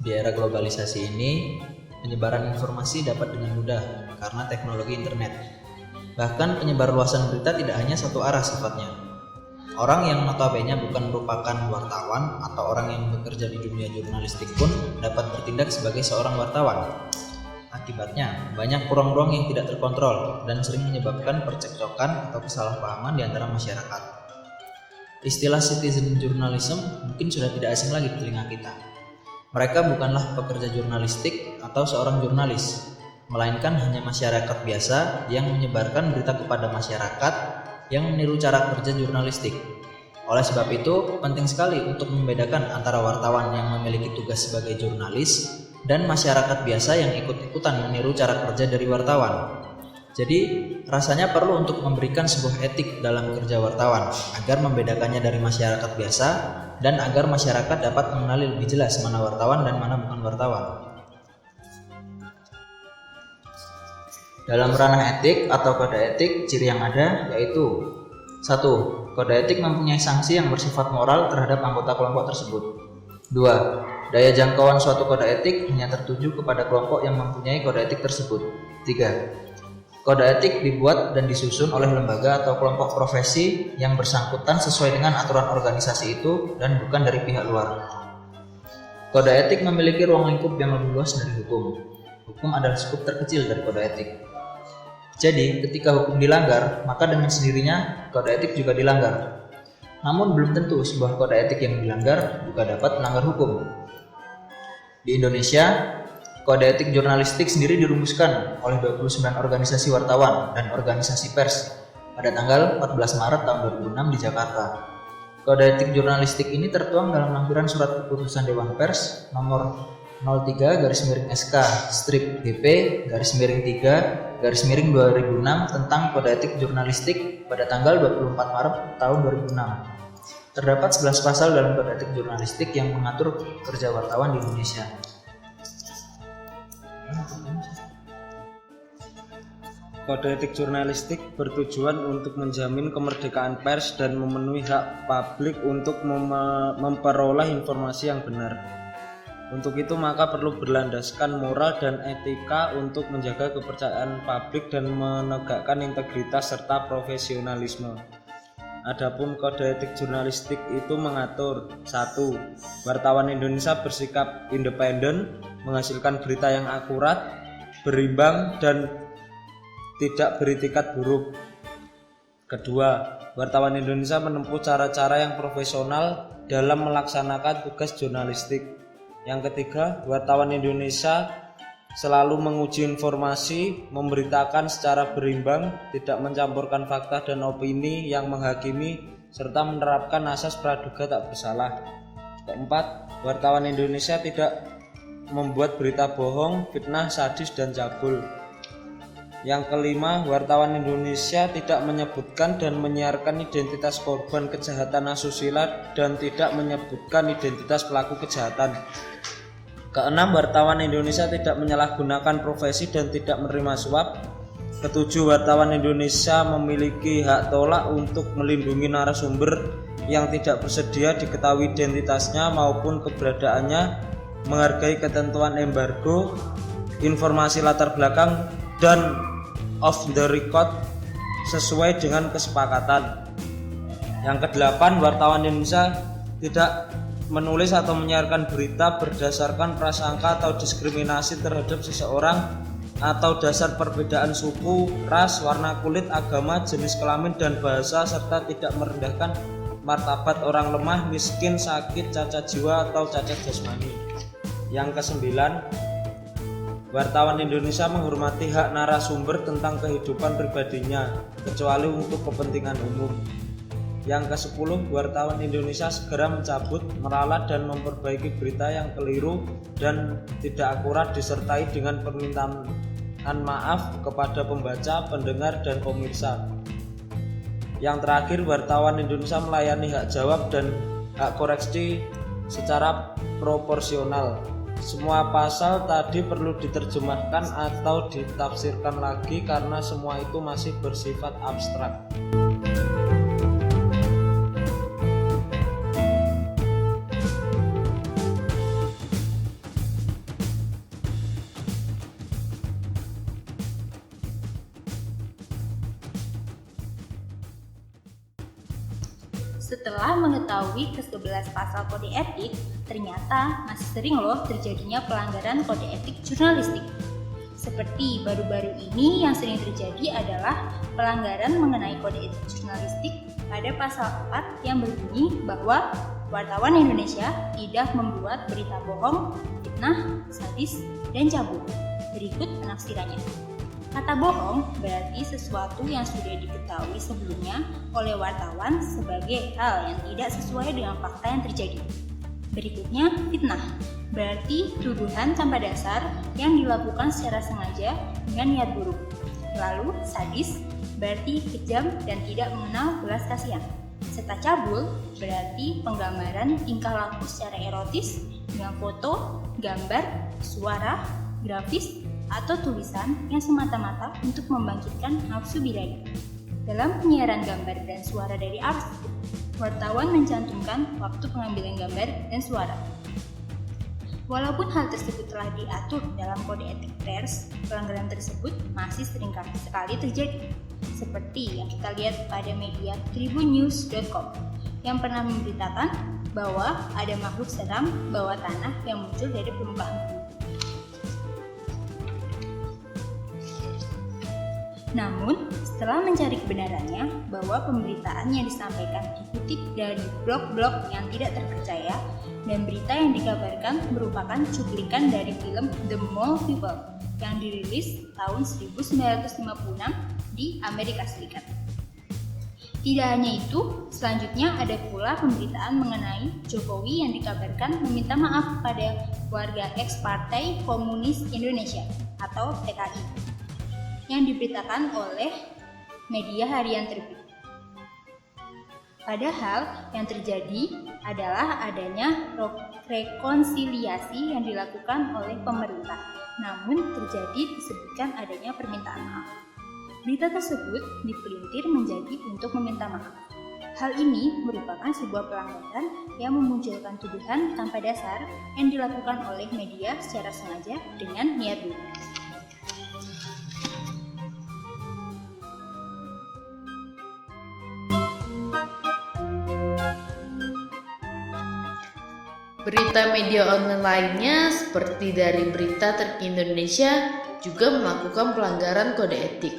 Di era globalisasi ini, penyebaran informasi dapat dengan mudah karena teknologi internet. Bahkan penyebar luasan berita tidak hanya satu arah sifatnya. Orang yang notabene bukan merupakan wartawan atau orang yang bekerja di dunia jurnalistik pun dapat bertindak sebagai seorang wartawan. Akibatnya, banyak ruang-ruang yang tidak terkontrol dan sering menyebabkan percekcokan atau kesalahpahaman di antara masyarakat. Istilah citizen journalism mungkin sudah tidak asing lagi di telinga kita. Mereka bukanlah pekerja jurnalistik atau seorang jurnalis, melainkan hanya masyarakat biasa yang menyebarkan berita kepada masyarakat yang meniru cara kerja jurnalistik. Oleh sebab itu, penting sekali untuk membedakan antara wartawan yang memiliki tugas sebagai jurnalis dan masyarakat biasa yang ikut-ikutan meniru cara kerja dari wartawan. Jadi, rasanya perlu untuk memberikan sebuah etik dalam kerja wartawan agar membedakannya dari masyarakat biasa dan agar masyarakat dapat mengenali lebih jelas mana wartawan dan mana bukan wartawan. Dalam ranah etik atau kode etik, ciri yang ada yaitu 1. Kode etik mempunyai sanksi yang bersifat moral terhadap anggota kelompok tersebut. 2. Daya jangkauan suatu kode etik hanya tertuju kepada kelompok yang mempunyai kode etik tersebut. 3. Kode etik dibuat dan disusun oleh lembaga atau kelompok profesi yang bersangkutan sesuai dengan aturan organisasi itu dan bukan dari pihak luar. Kode etik memiliki ruang lingkup yang lebih luas dari hukum. Hukum adalah skup terkecil dari kode etik. Jadi, ketika hukum dilanggar, maka dengan sendirinya kode etik juga dilanggar. Namun belum tentu sebuah kode etik yang dilanggar juga dapat melanggar hukum. Di Indonesia, kode etik jurnalistik sendiri dirumuskan oleh 29 organisasi wartawan dan organisasi pers pada tanggal 14 Maret tahun 2006 di Jakarta. Kode etik jurnalistik ini tertuang dalam lampiran surat keputusan Dewan Pers nomor 03-BP-3-2006 tentang kode etik jurnalistik pada tanggal 24 Maret tahun 2006. Terdapat 11 pasal dalam kode etik jurnalistik yang mengatur kerja wartawan di Indonesia. Kode etik jurnalistik bertujuan untuk menjamin kemerdekaan pers dan memenuhi hak publik untuk memperoleh informasi yang benar. Untuk itu maka perlu berlandaskan moral dan etika untuk menjaga kepercayaan publik dan menegakkan integritas serta profesionalisme. Adapun kode etik jurnalistik itu mengatur 1. Wartawan Indonesia bersikap independen, menghasilkan berita yang akurat, berimbang, dan tidak beritikat buruk. Kedua, wartawan Indonesia menempuh cara-cara yang profesional dalam melaksanakan tugas jurnalistik. Yang ketiga, wartawan Indonesia selalu menguji informasi, memberitakan secara berimbang, tidak mencampurkan fakta dan opini yang menghakimi, serta menerapkan asas praduga tak bersalah. Keempat, wartawan Indonesia tidak membuat berita bohong, fitnah, sadis, dan cabul. Yang kelima, wartawan Indonesia tidak menyebutkan dan menyiarkan identitas korban kejahatan asusila dan tidak menyebutkan identitas pelaku kejahatan. Keenam, wartawan Indonesia tidak menyalahgunakan profesi dan tidak menerima suap. Ketujuh, wartawan Indonesia memiliki hak tolak untuk melindungi narasumber yang tidak bersedia diketahui identitasnya maupun keberadaannya, menghargai ketentuan embargo, informasi latar belakang, dan off the record sesuai dengan kesepakatan. Yang kedelapan, wartawan Indonesia tidak menulis atau menyiarkan berita berdasarkan prasangka atau diskriminasi terhadap seseorang atau dasar perbedaan suku, ras, warna kulit, agama, jenis kelamin, dan bahasa, serta tidak merendahkan martabat orang lemah, miskin, sakit, cacat jiwa, atau cacat jasmani. Yang kesembilan, wartawan Indonesia menghormati hak narasumber tentang kehidupan pribadinya, kecuali untuk kepentingan umum. Yang ke-10, wartawan Indonesia segera mencabut, meralat, dan memperbaiki berita yang keliru dan tidak akurat disertai dengan permintaan maaf kepada pembaca, pendengar, dan pemirsa. Yang terakhir, wartawan Indonesia melayani hak jawab dan hak koreksi secara proporsional. Semua pasal tadi perlu diterjemahkan atau ditafsirkan lagi karena semua itu masih bersifat abstrak. Setelah mengetahui ke-11 pasal kode etik, ternyata masih sering loh terjadinya pelanggaran kode etik jurnalistik. Seperti baru-baru ini yang sering terjadi adalah pelanggaran mengenai kode etik jurnalistik pada pasal 4 yang berbunyi bahwa wartawan Indonesia tidak membuat berita bohong, fitnah, sadis, dan cabul. Berikut penafsirannya. Kata bohong berarti sesuatu yang sudah diketahui sebelumnya oleh wartawan sebagai hal yang tidak sesuai dengan fakta yang terjadi. Berikutnya, fitnah berarti tuduhan tanpa dasar yang dilakukan secara sengaja dengan niat buruk. Lalu, sadis berarti kejam dan tidak mengenal belas kasihan. Serta cabul berarti penggambaran tingkah laku secara erotis dengan foto, gambar, suara, grafis, atau tulisan yang semata-mata untuk membangkitkan nafsu birahi. Dalam penyiaran gambar dan suara dari arsip, wartawan mencantumkan waktu pengambilan gambar dan suara. Walaupun hal tersebut telah diatur dalam kode etik pers, pelanggaran tersebut masih sering sekali terjadi. Seperti yang kita lihat pada media tribunnews.com yang pernah memberitakan bahwa ada makhluk seram bawah tanah yang muncul dari permukaan bumi. Namun, setelah mencari kebenarannya bahwa pemberitaan yang disampaikan dikutip dari blog-blog yang tidak terpercaya dan berita yang dikabarkan merupakan cuplikan dari film The Mole People yang dirilis tahun 1956 di Amerika Serikat. Tidak hanya itu, selanjutnya ada pula pemberitaan mengenai Jokowi yang dikabarkan meminta maaf kepada warga ex-Partai Komunis Indonesia atau PKI yang diberitakan oleh media harian terbit. Padahal yang terjadi adalah adanya rekonsiliasi yang dilakukan oleh pemerintah, namun terjadi disebutkan adanya permintaan maaf. Berita tersebut dipelintir menjadi untuk meminta maaf. Hal ini merupakan sebuah pelanggaran yang memunculkan tuduhan tanpa dasar yang dilakukan oleh media secara sengaja dengan niat buruk. Berita media online lainnya seperti dari Berita Terkini Indonesia juga melakukan pelanggaran kode etik.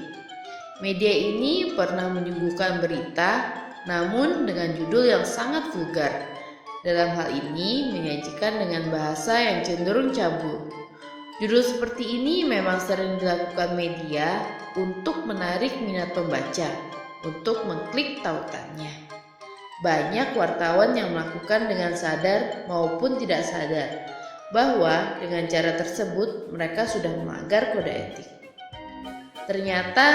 Media ini pernah menyuguhkan berita namun dengan judul yang sangat vulgar. Dalam hal ini menyajikan dengan bahasa yang cenderung cabul. Judul seperti ini memang sering dilakukan media untuk menarik minat pembaca untuk mengklik tautannya. Banyak wartawan yang melakukan dengan sadar maupun tidak sadar bahwa dengan cara tersebut mereka sudah melanggar kode etik. Ternyata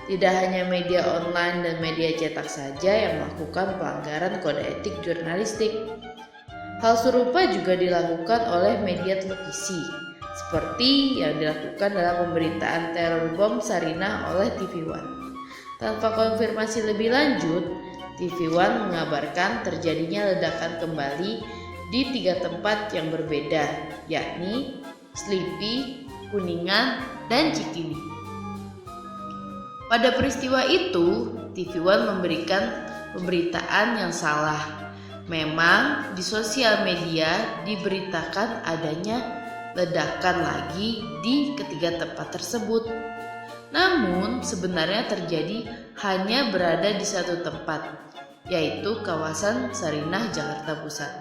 tidak hanya media online dan media cetak saja yang melakukan pelanggaran kode etik jurnalistik. Hal serupa juga dilakukan oleh media televisi, seperti yang dilakukan dalam pemberitaan teror bom Sarinah oleh TV One. Tanpa konfirmasi lebih lanjut, TV One mengabarkan terjadinya ledakan kembali di 3 tempat yang berbeda, yakni Slipi, Kuningan, dan Cikini. Pada peristiwa itu, TV One memberikan pemberitaan yang salah. Memang di sosial media diberitakan adanya ledakan lagi di ketiga tempat tersebut. Namun sebenarnya terjadi hanya berada di satu tempat, yaitu kawasan Sarinah, Jakarta Pusat.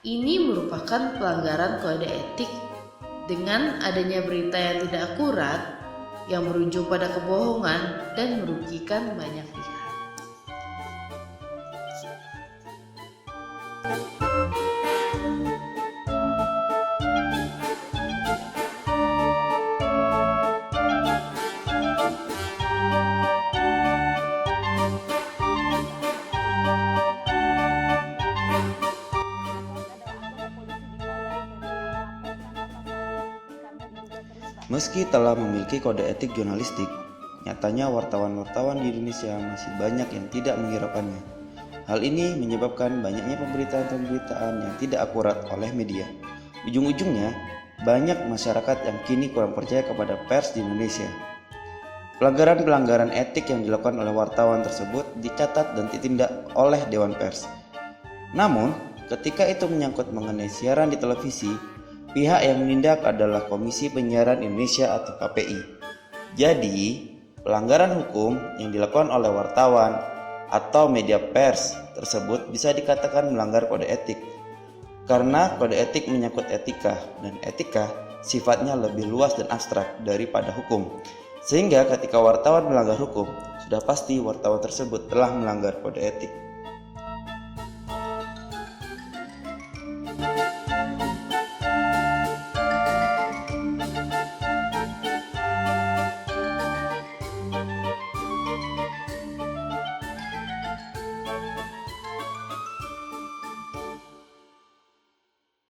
Ini merupakan pelanggaran kode etik dengan adanya berita yang tidak akurat, yang berujung pada kebohongan dan merugikan banyak pihak. Meski telah memiliki kode etik jurnalistik, nyatanya wartawan-wartawan di Indonesia masih banyak yang tidak menghiraukannya. Hal ini menyebabkan banyaknya pemberitaan-pemberitaan yang tidak akurat oleh media. Ujung-ujungnya, banyak masyarakat yang kini kurang percaya kepada pers di Indonesia. Pelanggaran-pelanggaran etik yang dilakukan oleh wartawan tersebut dicatat dan ditindak oleh Dewan Pers. Namun, ketika itu menyangkut mengenai siaran di televisi, pihak yang menindak adalah Komisi Penyiaran Indonesia atau KPI. Jadi, pelanggaran hukum yang dilakukan oleh wartawan atau media pers tersebut bisa dikatakan melanggar kode etik. Karena kode etik menyangkut etika, dan etika sifatnya lebih luas dan abstrak daripada hukum. Sehingga ketika wartawan melanggar hukum, sudah pasti wartawan tersebut telah melanggar kode etik.